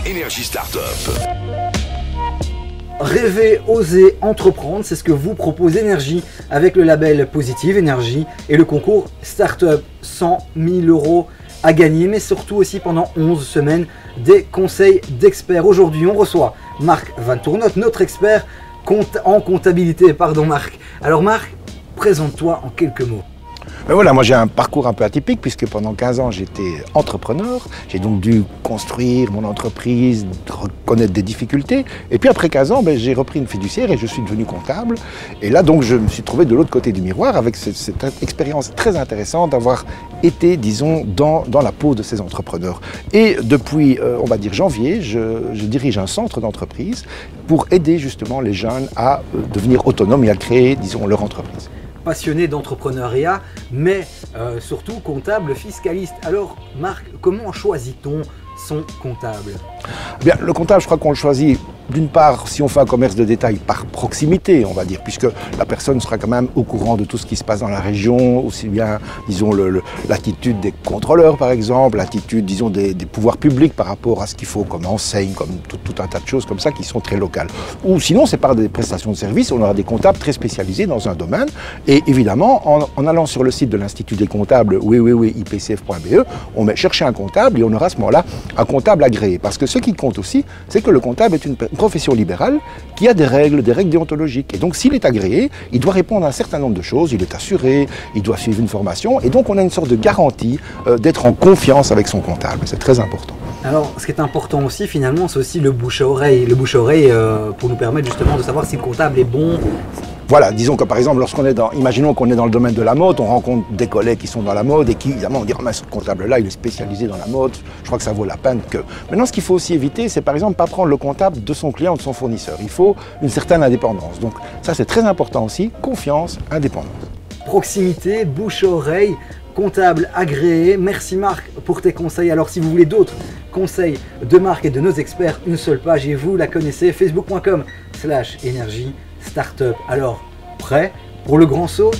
Énergie Startup. Rêver, oser, entreprendre, c'est ce que vous propose Énergie avec le label Positive Énergie et le concours Startup. 100 000 € à gagner, mais surtout aussi pendant 11 semaines des conseils d'experts. Aujourd'hui, on reçoit Marc Van Tournotte, notre expert en comptabilité. Pardon Marc. Alors Marc, présente-toi en quelques mots. Ben voilà, moi j'ai un parcours un peu atypique puisque pendant 15 ans j'étais entrepreneur. J'ai donc dû construire mon entreprise, reconnaître des difficultés. Et puis après 15 ans, j'ai repris une fiduciaire et je suis devenu comptable. Et là donc je me suis trouvé de l'autre côté du miroir avec cette expérience très intéressante d'avoir été, disons, dans la peau de ces entrepreneurs. Et depuis, on va dire janvier, je dirige un centre d'entreprise pour aider justement les jeunes à devenir autonomes et à créer, disons, leur entreprise. Passionné d'entrepreneuriat, mais surtout comptable fiscaliste. Alors Marc, comment choisit-on son comptable? Bien, le comptable, je crois qu'on le choisit d'une part, si on fait un commerce de détail, par proximité, on va dire, puisque la personne sera quand même au courant de tout ce qui se passe dans la région, aussi bien, disons, l'attitude des contrôleurs, par exemple, l'attitude, disons, des pouvoirs publics par rapport à ce qu'il faut comme enseigne, comme tout un tas de choses comme ça qui sont très locales. Ou sinon, c'est par des prestations de services, on aura des comptables très spécialisés dans un domaine, et évidemment, en allant sur le site de l'Institut des comptables, www.ipcf.be, on met chercher un comptable, et on aura à ce moment-là un comptable agréé. Parce que ce qui compte aussi, c'est que le comptable est une profession libérale qui a des règles déontologiques. Et donc s'il est agréé, il doit répondre à un certain nombre de choses, il est assuré, il doit suivre une formation, et donc on a une sorte de garantie d'être en confiance avec son comptable. C'est très important. Alors ce qui est important aussi finalement, c'est aussi le bouche à oreille. Le bouche à oreille pour nous permettre justement de savoir si le comptable est bon. Voilà, disons que par exemple, imaginons qu'on est dans le domaine de la mode, on rencontre des collègues qui sont dans la mode et qui, évidemment, on dit « mais ce comptable-là, il est spécialisé dans la mode, je crois que ça vaut la peine que… » Maintenant, ce qu'il faut aussi éviter, c'est par exemple pas prendre le comptable de son client ou de son fournisseur. Il faut une certaine indépendance. Donc ça, c'est très important aussi, confiance, indépendance. Proximité, bouche à oreille, comptable agréé. Merci Marc pour tes conseils. Alors si vous voulez d'autres conseils de Marc et de nos experts, une seule page et vous la connaissez, facebook.com/énergie startup. Alors, prêt pour le grand saut?